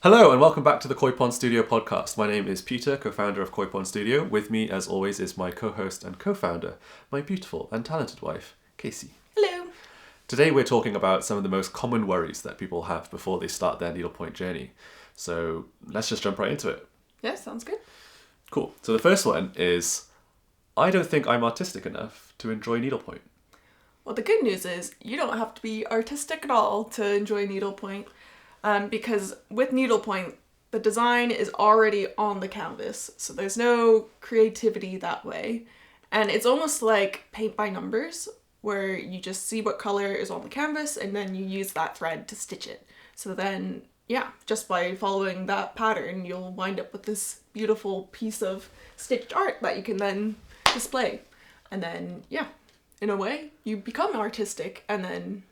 Hello and welcome back to the Coy Pond Studio podcast. My name is Peter, co-founder of Coy Pond Studio. With me, as always, is my co-host and co-founder, my beautiful and talented wife, Casey. Hello. Today we're talking about some of the most common worries that people have before they start their needlepoint journey. So let's just jump right into it. Yeah, sounds good. Cool. So the first one is, I don't think I'm artistic enough to enjoy needlepoint. Well, the good news is you don't have to be artistic at all to enjoy needlepoint. Because with needlepoint, the design is already on the canvas, so there's no creativity that way. And it's almost like paint by numbers, where you just see what color is on the canvas and then you use that thread to stitch it. So then, yeah, just by following that pattern, you'll wind up with this beautiful piece of stitched art that you can then display. And then, yeah, in a way, you become artistic, and then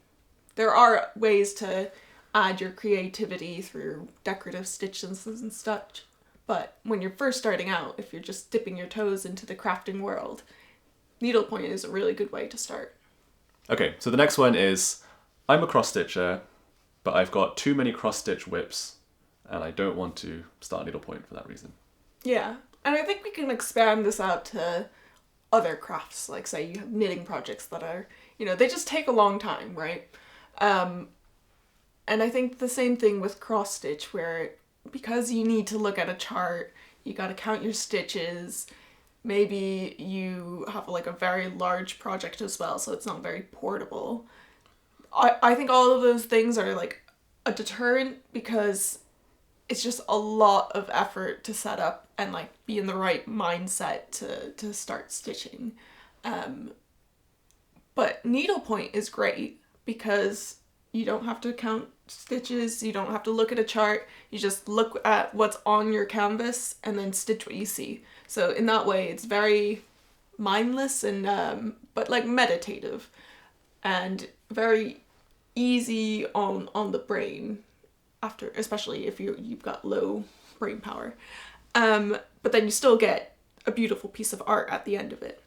there are ways to add your creativity through decorative stitches and such. But when you're first starting out, if you're just dipping your toes into the crafting world, needlepoint is a really good way to start. Okay, so the next one is, I'm a cross stitcher, but I've got too many cross stitch whips and I don't want to start needlepoint for that reason. Yeah, and I think we can expand this out to other crafts, like say you have knitting projects that are, they just take a long time, right? And I think the same thing with cross stitch, where because you need to look at a chart, you got to count your stitches. Maybe you have like a very large project as well, so it's not very portable. I think all of those things are like a deterrent, because it's just a lot of effort to set up and like be in the right mindset to start stitching. But needlepoint is great because you don't have to count stitches, you don't have to look at a chart, you just look at what's on your canvas and then stitch what you see. So in that way, it's very mindless and but like meditative and very easy on the brain, after, especially if you've got low brain power. But then you still get a beautiful piece of art at the end of it.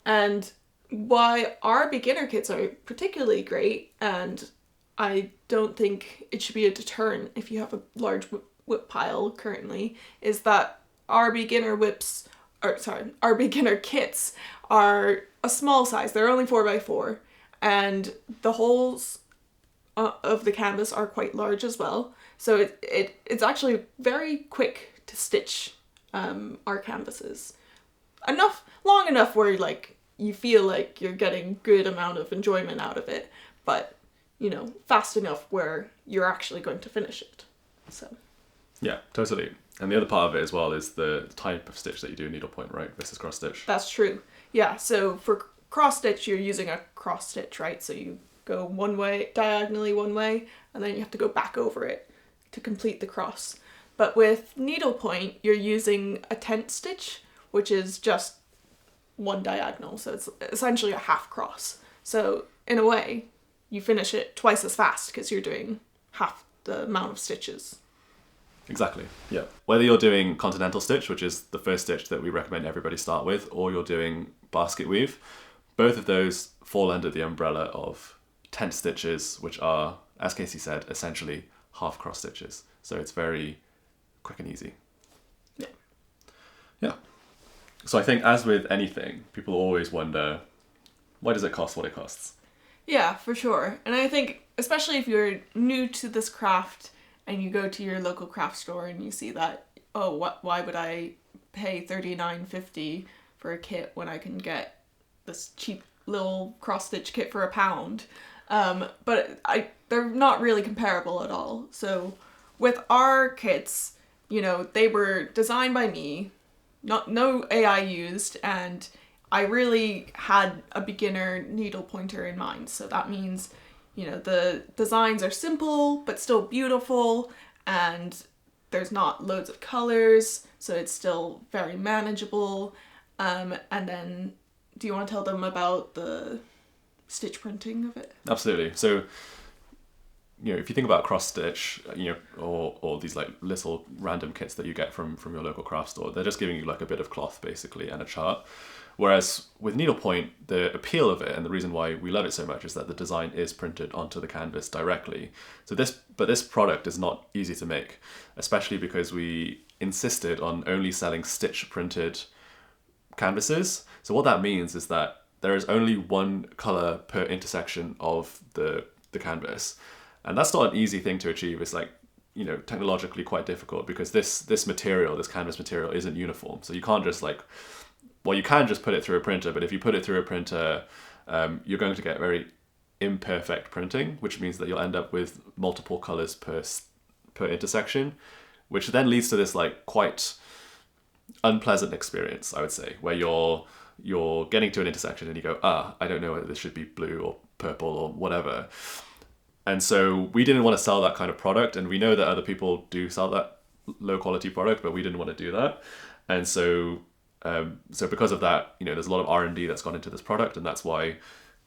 And why our beginner kits are particularly great, and I don't think it should be a deterrent if you have a large whip pile currently, is that our beginner kits are a small size. They're only 4x4, and the holes of the canvas are quite large as well. So it's actually very quick to stitch our canvases. Long enough where like you feel like you're getting good amount of enjoyment out of it, but fast enough where you're actually going to finish it. So. Yeah, totally. And the other part of it as well is the type of stitch that you do in needlepoint, right, versus cross stitch. That's true. Yeah, so for cross stitch, you're using a cross stitch, right? So you go one way, diagonally one way, and then you have to go back over it to complete the cross. But with needlepoint, you're using a tent stitch, which is just one diagonal. So it's essentially a half cross. So in a way, you finish it twice as fast because you're doing half the amount of stitches. Exactly, yeah. Whether you're doing continental stitch, which is the first stitch that we recommend everybody start with, or you're doing basket weave, both of those fall under the umbrella of tent stitches, which are, as Casey said, essentially half cross stitches. So it's very quick and easy. Yeah. Yeah. So I think, as with anything, people always wonder, why does it cost what it costs? Yeah, for sure. And I think, especially if you're new to this craft and you go to your local craft store and you see that, why would I pay $39.50 for a kit when I can get this cheap little cross-stitch kit for £1? But they're not really comparable at all. So with our kits, they were designed by me, no AI used, and I really had a beginner needle pointer in mind. So that means, the designs are simple but still beautiful, and there's not loads of colors, so it's still very manageable. And then, do you want to tell them about the stitch printing of it? Absolutely. So if you think about cross stitch, or these like little random kits that you get from your local craft store, they're just giving you like a bit of cloth basically and a chart. Whereas with needlepoint, the appeal of it and the reason why we love it so much is that the design is printed onto the canvas directly. But this product is not easy to make, especially because we insisted on only selling stitch printed canvases. So what that means is that there is only one color per intersection of the canvas. And that's not an easy thing to achieve. It's like, technologically quite difficult because this canvas material isn't uniform. So you can't just you can just put it through a printer, but if you put it through a printer, you're going to get very imperfect printing, which means that you'll end up with multiple colors per intersection, which then leads to this like quite unpleasant experience, I would say, where you're getting to an intersection and you go, I don't know whether this should be blue or purple or whatever. And so we didn't want to sell that kind of product, and we know that other people do sell that low quality product, but we didn't want to do that. And so because of that, there's a lot of R&D that's gone into this product, and that's why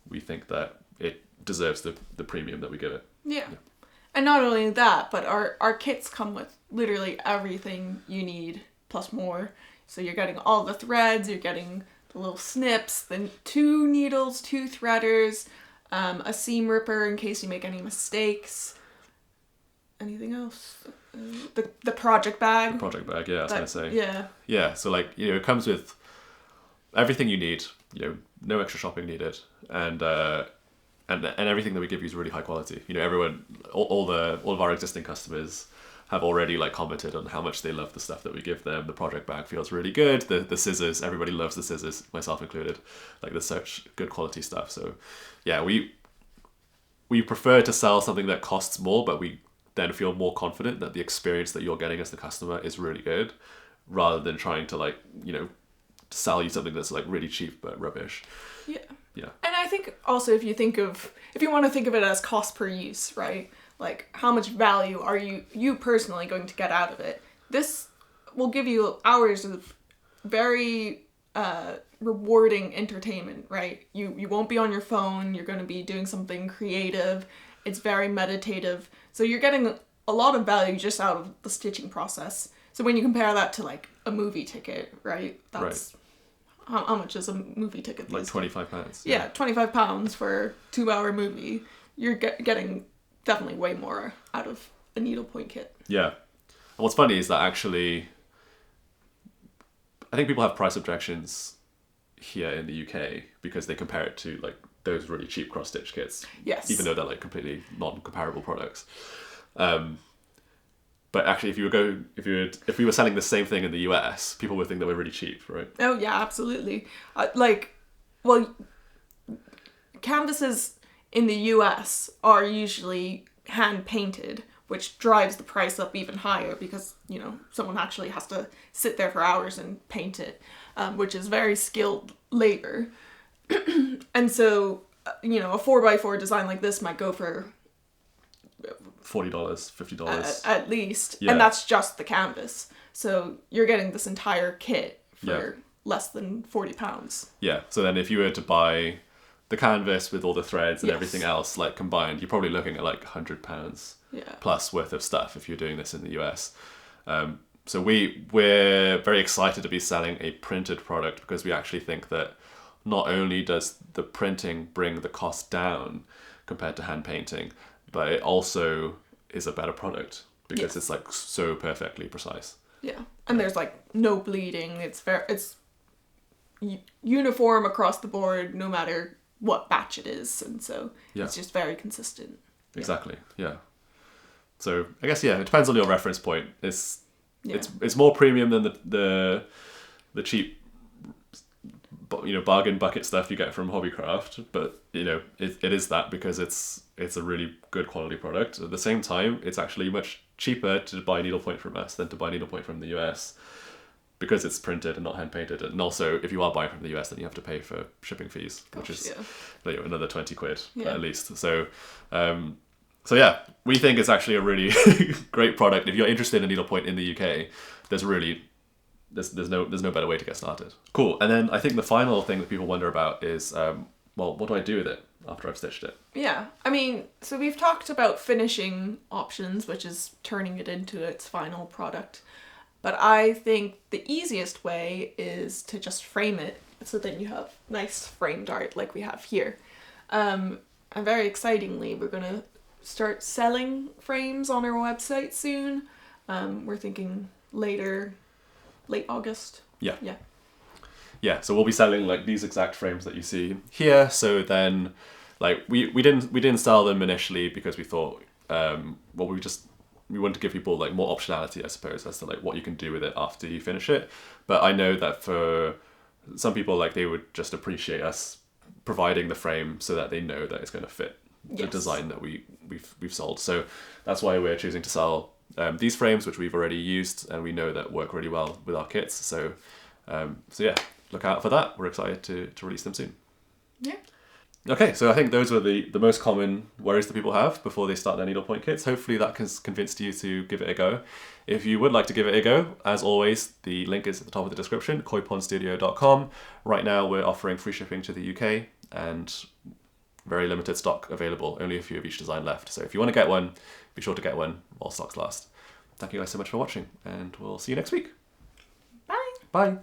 we think that it deserves the premium that we give it. Yeah. And not only that, but our kits come with literally everything you need plus more. So you're getting all the threads, you're getting the little snips, then 2 needles, 2 threaders, a seam ripper in case you make any mistakes. Anything else? The project bag. The project bag, yeah, I was going to say. Yeah. Yeah, so it comes with everything you need, no extra shopping needed. And everything that we give you is really high quality. Everyone, all of our existing customers have already commented on how much they love the stuff that we give them. The project bag feels really good. The scissors, everybody loves the scissors, myself included. There's such good quality stuff. So yeah, we prefer to sell something that costs more, but we then feel more confident that the experience that you're getting as the customer is really good, rather than trying to sell you something that's really cheap but rubbish. Yeah. Yeah. And I think also if you want to think of it as cost per use, right? How much value are you personally going to get out of it? This will give you hours of very rewarding entertainment, right? You won't be on your phone, you're going to be doing something creative. It's very meditative. So you're getting a lot of value just out of the stitching process. So when you compare that to a movie ticket, right? That's right. How much is a movie ticket these days? £25. Yeah, £25 for a 2-hour movie. You're getting definitely way more out of a needlepoint kit. Yeah. And what's funny is that actually, I think people have price objections here in the UK because they compare it to those really cheap cross stitch kits. Yes. Even though they're completely non-comparable products. But actually, if we were selling the same thing in the US, people would think that we're really cheap, right? Oh yeah, absolutely. Canvases in the US are usually hand painted, which drives the price up even higher because someone actually has to sit there for hours and paint it, which is very skilled labor. And so, a 4x4 design like this might go for $40, $50 at least, yeah. And that's just the canvas. So you're getting this entire kit for less than £40. Yeah. So then, if you were to buy the canvas with all the threads and yes. everything else combined, you're probably looking at £100 plus worth of stuff if you're doing this in the US. So we're very excited to be selling a printed product because we actually think that not only does the printing bring the cost down compared to hand painting, but it also is a better product because it's so perfectly precise. Yeah, and there's no bleeding. It's uniform across the board, no matter what batch it is, and so it's just very consistent. Exactly. Yeah. So I guess it depends on your reference point. It's more premium than the cheap bargain bucket stuff you get from Hobbycraft, but it is that because it's a really good quality product. At the same time, it's actually much cheaper to buy needlepoint from us than to buy needlepoint from the US because it's printed and not hand painted. And also, if you are buying from the US, then you have to pay for shipping fees, which is another £20 at least. So we think it's actually a really great product. If you're interested in needlepoint in the UK, there's no better way to get started. Cool. And then I think the final thing that people wonder about is, what do I do with it? after I've stitched it. Yeah, I mean, so we've talked about finishing options, which is turning it into its final product. But I think the easiest way is to just frame it, so then you have nice framed art like we have here. And very excitingly, we're going to start selling frames on our website soon. We're thinking late August. Yeah. Yeah. Yeah, so we'll be selling like these exact frames that you see here. So then, like we didn't sell them initially because we thought, we wanted to give people like more optionality, I suppose, as to like what you can do with it after you finish it. But I know that for some people, like they would just appreciate us providing the frame so that they know that it's going to fit the design that we've sold. So that's why we're choosing to sell these frames, which we've already used and we know that work really well with our kits. So yeah, look out for that. We're excited to release them soon. Yeah. Okay, so I think those were the most common worries that people have before they start their needlepoint kits. Hopefully that has convinced you to give it a go. If you would like to give it a go, as always, the link is at the top of the description, coypondstudio.com. Right now we're offering free shipping to the UK and very limited stock available, only a few of each design left. So if you want to get one, be sure to get one while stocks last. Thank you guys so much for watching, and we'll see you next week. Bye. Bye.